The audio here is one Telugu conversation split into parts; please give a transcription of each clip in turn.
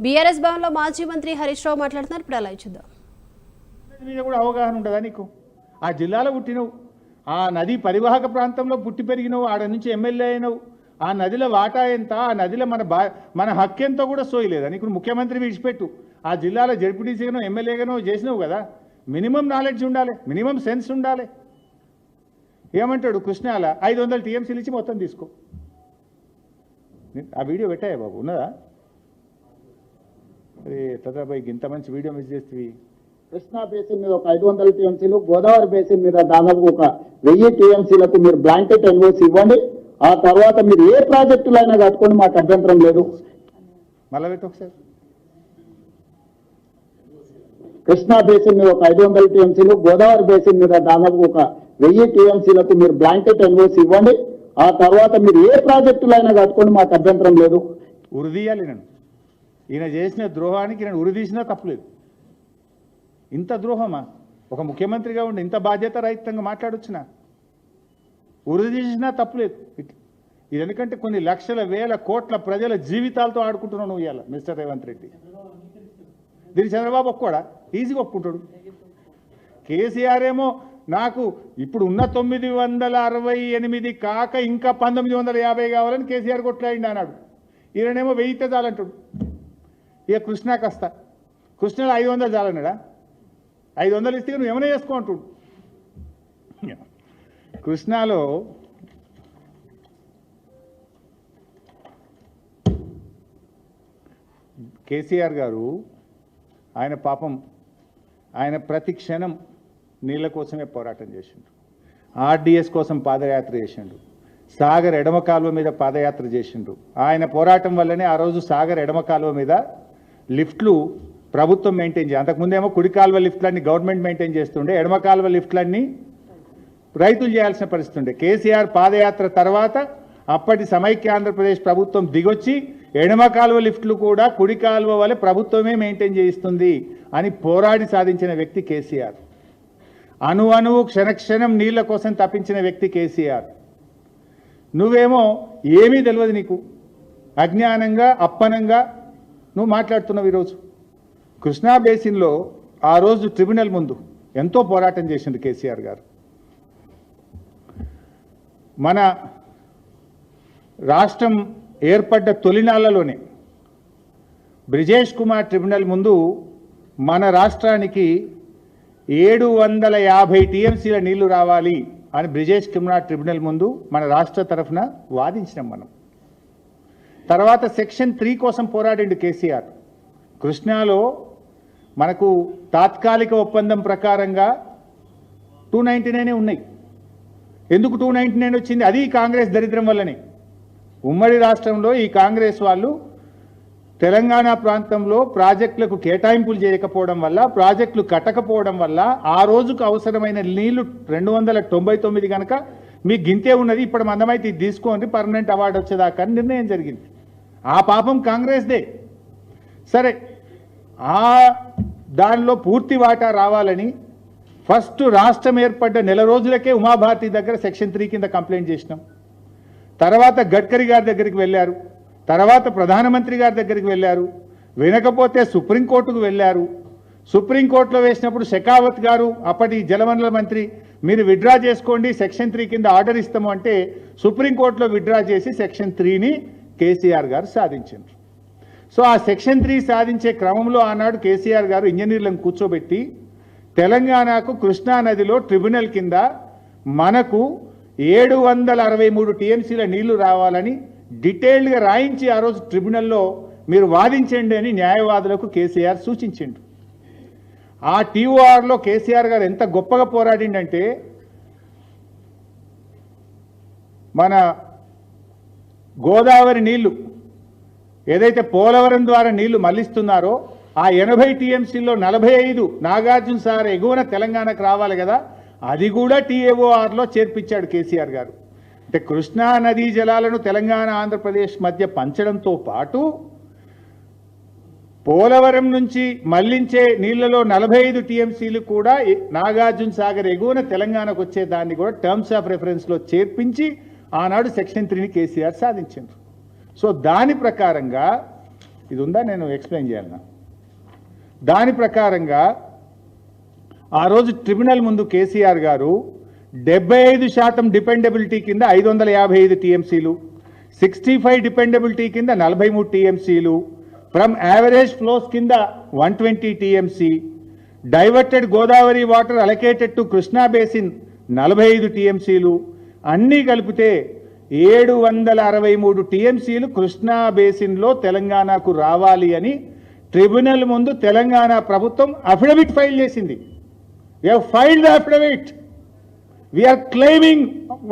బీఆర్ఎస్ భవన్లో మాజీ మంత్రి హరీష్ రావు మాట్లాడుతున్నారు. ఇప్పుడు అలా చూద్దాం. మీద కూడా అవగాహన ఉండదా నీకు? ఆ జిల్లాలో పుట్టినవు, ఆ నది పరివాహక ప్రాంతంలో పుట్టి పెరిగినవు, ఆడ నుంచి ఎమ్మెల్యే అయినవు, ఆ నదిలో వాటా ఎంత, ఆ నదిలో మన హక్కు ఎంతో కూడా సోయలేదా నీకు? ముఖ్యమంత్రి విడిచిపెట్టు, ఆ జిల్లాలో జడ్పీటీసీగానో ఎమ్మెల్యేగానో చేసినావు కదా. మినిమం నాలెడ్జ్ ఉండాలి, మినిమం సెన్స్ ఉండాలి. ఏమంటాడు కృష్ణాల 500 టీఎంసీలు ఇచ్చి మొత్తం తీసుకో. ఆ వీడియో పెట్టాయా బాబు? ఉన్నదా? అరే తదాబాయి ఇంత మంచి వీడియో మిస్ చేస్తే. కృష్ణా బేసిన్ మీద ఒక 500 టీఎంసీలు, గోదావరి బేసిన్ మీద దాదాపు ఒక 1000 టీఎంసీలకు మీరు బ్లాంకెట్ ఎన్ఓసి ఇవ్వండి. ఆ తర్వాత మీరు ఏ ప్రాజెక్టులైనా కట్టుకోండి, మాకు అభ్యంతరం లేదు. మళ్ళా పెట్టు ఒకసారి. కృష్ణా బేసిన్ మీద ఒక 500 టీఎంసీలు, గోదావరి బేసిన్ మీద దాదాపు ఒక 1000 టీఎంసీలకు మీరు బ్లాంకెట్ ఎన్ఓసి ఇవ్వండి. ఆ తర్వాత మీరు ఏ ప్రాజెక్టులైనా కట్టుకోండి, మాకు అభ్యంతరం లేదు. ఉరిదీయాలి నన్ను. ఈయన చేసిన ద్రోహానికి నేను ఉరిదీసినా తప్పులేదు. ఇంత ద్రోహమా? ఒక ముఖ్యమంత్రిగా ఉండి ఇంత బాధ్యత రహితంగా మాట్లాడొచ్చునా? ఉరిదీసినా తప్పులేదు. ఇది ఎందుకంటే కొన్ని లక్షల వేల కోట్ల ప్రజల జీవితాలతో ఆడుకుంటున్నావు నువ్వు ఇవాళ మిస్టర్ రేవంత్ రెడ్డి. దీన్ని చంద్రబాబు ఒప్పుకోడా? ఈజీగా ఒప్పుకుంటాడు. కేసీఆర్ ఏమో నాకు ఇప్పుడు ఉన్న 968 కాక ఇంకా 1950 కావాలని కేసీఆర్ కొట్లాడిండి అన్నాడు. ఈయననేమో 1000 చాలంటాడు. ఇక కృష్ణాకి వస్తా, కృష్ణలో 500 చాలన్నాడా? 500 ఇస్తే నువ్వు ఏమైనా చేసుకో అంటుడు. కృష్ణాలో కేసీఆర్ గారు ఆయన పాపం ఆయన ప్రతి క్షణం నీళ్ళ కోసమే పోరాటం చేసిండు. ఆర్డీఎస్ కోసం పాదయాత్ర చేసిండు. సాగర్ ఎడమ కాలువ మీద పాదయాత్ర చేసిండు. ఆయన పోరాటం వల్లనే ఆ రోజు సాగర్ ఎడమ కాలువ మీద లిఫ్ట్లు ప్రభుత్వం మెయింటైన్ చేయాలి. అంతకుముందేమో కుడి కాలువ లిఫ్ట్లన్నీ గవర్నమెంట్ మెయింటైన్ చేస్తుండే, ఎడమ కాలువ లిఫ్ట్లన్నీ రైతులు చేయాల్సిన పరిస్థితి ఉండే. కేసీఆర్ పాదయాత్ర తర్వాత అప్పటి సమైక్య ఆంధ్రప్రదేశ్ ప్రభుత్వం దిగొచ్చి ఎడమ కాలువ లిఫ్ట్లు కూడా కుడి కాలువ వల్ల ప్రభుత్వమే మెయింటైన్ చేయిస్తుంది అని పోరాడి సాధించిన వ్యక్తి కేసీఆర్. అణువు క్షణక్షణం నీళ్ల కోసం తప్పించిన వ్యక్తి కేసీఆర్. నువ్వేమో ఏమీ తెలియదు, నీకు అజ్ఞానంగా అప్పనంగా నువ్వు మాట్లాడుతున్నావు. ఈరోజు కృష్ణా బేసిన్లో ఆ రోజు ట్రిబ్యునల్ ముందు ఎంతో పోరాటం చేసింది కేసీఆర్ గారు. మన రాష్ట్రం ఏర్పడ్డ తొలినాళ్లలోనే బ్రిజేష్ కుమార్ ట్రిబ్యునల్ ముందు మన రాష్ట్రానికి 750 టీఎంసీల నీళ్లు రావాలి అని బ్రిజేష్ కుమార్ ట్రిబ్యునల్ ముందు మన రాష్ట్ర తరఫున వాదించినాం మనం. తర్వాత సెక్షన్ 3 కోసం పోరాడిండు కేసీఆర్. కృష్ణాలో మనకు తాత్కాలిక ఒప్పందం ప్రకారంగా 299 ఉన్నాయి. ఎందుకు 299 వచ్చింది? అది కాంగ్రెస్ దరిద్రం వల్లనే. ఉమ్మడి రాష్ట్రంలో ఈ కాంగ్రెస్ వాళ్ళు తెలంగాణ ప్రాంతంలో ప్రాజెక్టులకు కేటాయింపులు చేయకపోవడం వల్ల, ప్రాజెక్టులు కట్టకపోవడం వల్ల ఆ రోజుకు అవసరమైన నీళ్లు 299 కనుక మీకు గింతే ఉన్నది, ఇప్పుడు మందమైతే ఇది తీసుకోండి పర్మనెంట్ అవార్డు వచ్చేదాకా నిర్ణయం జరిగింది. ఆ పాపం కాంగ్రెస్దే. సరే, ఆ దానిలో పూర్తి వాటా రావాలని ఫస్ట్ రాష్ట్రం ఏర్పడ్డ నెల రోజులకే ఉమాభారతి దగ్గర సెక్షన్ 3 కింద కంప్లైంట్ చేసినాం. తర్వాత గడ్కరీ గారి దగ్గరికి వెళ్ళారు, తర్వాత ప్రధానమంత్రి గారి దగ్గరికి వెళ్ళారు, వినకపోతే సుప్రీంకోర్టుకు వెళ్ళారు. సుప్రీంకోర్టులో వేసినప్పుడు షెకావత్ గారు అప్పటి జలవనరుల మంత్రి మీరు విత్డ్రా చేసుకోండి సెక్షన్ 3 కింద ఆర్డర్ ఇస్తాము అంటే సుప్రీంకోర్టులో విత్డ్రా చేసి సెక్షన్ 3ని కేసీఆర్ గారు సాధించారు. సో ఆ సెక్షన్ 3 సాధించే క్రమంలో ఆనాడు కేసీఆర్ గారు ఇంజనీర్లను కూర్చోబెట్టి తెలంగాణకు కృష్ణా నదిలో ట్రిబ్యునల్ కింద మనకు 763 టీఎంసీల నీళ్లు రావాలని డీటెయిల్డ్గా రాయించి ఆ రోజు ట్రిబ్యునల్లో మీరు వాదించండి అని న్యాయవాదులకు కేసీఆర్ సూచించిండు. ఆ టీఓఆర్లో కేసీఆర్ గారు ఎంత గొప్పగా పోరాడిండంటే మన గోదావరి నీళ్లు ఏదైతే పోలవరం ద్వారా నీళ్లు మళ్లిస్తున్నారో ఆ 80 టీఎంసీల్లో 45 నాగార్జున సార్ ఎగువన తెలంగాణకు రావాలి కదా, అది కూడా టీఏఓఆర్లో చేర్పించాడు కేసీఆర్ గారు. అంటే కృష్ణా నదీ జలాలను తెలంగాణ ఆంధ్రప్రదేశ్ మధ్య పంచడంతో పాటు పోలవరం నుంచి మళ్లించే నీళ్లలో 45 టీఎంసీలు కూడా నాగార్జున సాగర్ ఎగువన తెలంగాణకు వచ్చే దాన్ని కూడా టర్మ్స్ ఆఫ్ రెఫరెన్స్లో చేర్పించి ఆనాడు సెక్షన్ 3ని కేసీఆర్ సాధించారు. సో దాని ప్రకారంగా ఇది ఉందా, నేను ఎక్స్ప్లెయిన్ చేయాలన్నా? దాని ప్రకారంగా ఆ రోజు ట్రిబ్యునల్ ముందు కేసీఆర్ గారు 75% డిపెండబిలిటీ కింద 555 టీఎంసీలు, 65 డిపెండబిలిటీ కింద 43 టీఎంసీలు, ఫ్రమ్ యావరేజ్ ఫ్లోస్ కింద 120 TMC, diverted Godavari water allocated to Krishna basin 45 టీఎంసీలు, అన్నీ కలిపితే 763 టీఎంసీలు కృష్ణా బేసిన్లో తెలంగాణకు రావాలి అని ట్రిబ్యునల్ ముందు తెలంగాణ ప్రభుత్వం అఫిడవిట్ ఫైల్ చేసింది. We have filed the affidavit. We are claiming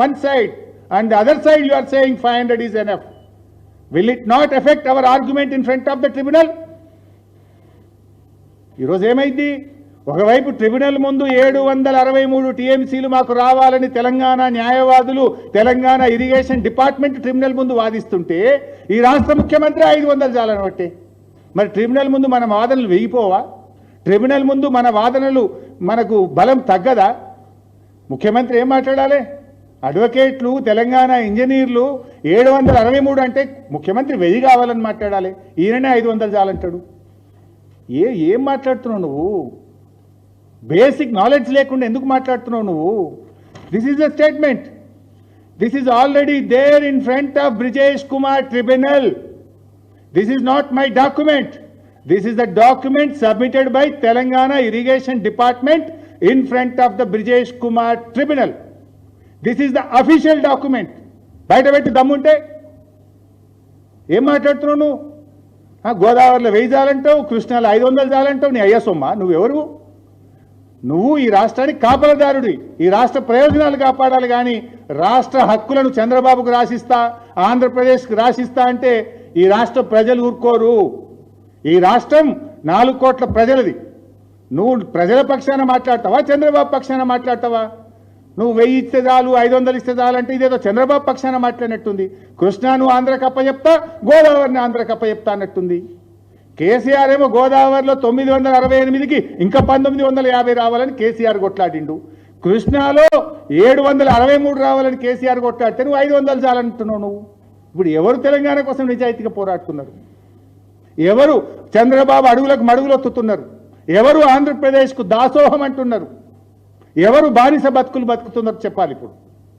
one side and the other side you are saying 500 is enough. Will it not affect our argument in front of the tribunal? ఈరోజు ఏమైంది? ఒకవైపు ట్రిబ్యునల్ ముందు 763 టీఎంసీలు మాకు రావాలని తెలంగాణ న్యాయవాదులు, తెలంగాణ ఇరిగేషన్ డిపార్ట్మెంట్ ట్రిబ్యునల్ ముందు వాదిస్తుంటే ఈ రాష్ట్ర ముఖ్యమంత్రి 500 చాలని బట్టే. మరి ట్రిబ్యునల్ ముందు మన వాదనలు వెయ్యిపోవా? ట్రిబ్యునల్ ముందు మన వాదనలు మనకు బలం తగ్గదా? ముఖ్యమంత్రి ఏం మాట్లాడాలి? అడ్వకేట్లు, తెలంగాణ ఇంజనీర్లు 763 అంటే ముఖ్యమంత్రి 1000 కావాలని మాట్లాడాలి. ఈయననే 500 చాలంటాడు. ఏం మాట్లాడుతున్నావు నువ్వు? బేసిక్ నాలెడ్జ్ లేకుండా ఎందుకు మాట్లాడుతున్నావు నువ్వు? This is the statement. This is already there in front of Brijesh Kumar tribunal. This is not my document. This is the document submitted by Telangana Irrigation Department in front of the Brijesh Kumar Tribunal. This is the official document. బయట పెట్టి దమ్ముంటే ఏం మాట్లాడుతున్నావు నువ్వు? గోదావరిలో 1000 చాలంటావు, కృష్ణాలో 500 చాలంటావు. నీ అయ్యా సొమ్మ? నువ్వెవరు? నువ్వు ఈ రాష్ట్రానికి కాపలదారుడి. ఈ రాష్ట్ర ప్రయోజనాలు కాపాడాలి కానీ రాష్ట్ర హక్కులను చంద్రబాబుకు రాసిస్తా, ఆంధ్రప్రదేశ్కి రాసిస్తా అంటే ఈ రాష్ట్ర ప్రజలు ఊరుకోరు. ఈ రాష్ట్రం 4 కోట్ల ప్రజలది. నువ్వు ప్రజల పక్షాన మాట్లాడతావా, చంద్రబాబు పక్షాన మాట్లాడతావా? నువ్వు 1000 ఇస్తే చాలు, 500 ఇస్తే చాలు అంటే ఇదేదో చంద్రబాబు పక్షాన మాట్లాడినట్టుంది. కృష్ణాను ఆంధ్రకు అప్పచెప్తా, గోదావరిని ఆంధ్రకు అప్పచెప్తా అన్నట్టుంది. కేసీఆర్ ఏమో గోదావరిలో 968కి ఇంకా 1950 రావాలని కేసీఆర్ కొట్లాడిండు. కృష్ణాలో 763 రావాలని కేసీఆర్ కొట్లాడితే నువ్వు 500 చాలంటున్నావు. నువ్వు ఇప్పుడు ఎవరు తెలంగాణ కోసం నిజాయితీగా పోరాడుతున్నారు? ఎవరు చంద్రబాబు అడుగులకు మడుగులొత్తుతున్నారు? ఎవరు ఆంధ్రప్రదేశ్కు దాసోహం అంటున్నారు? ఎవరు బానిస బతుకులు బతుకుతున్నారు చెప్పాలి ఇప్పుడు.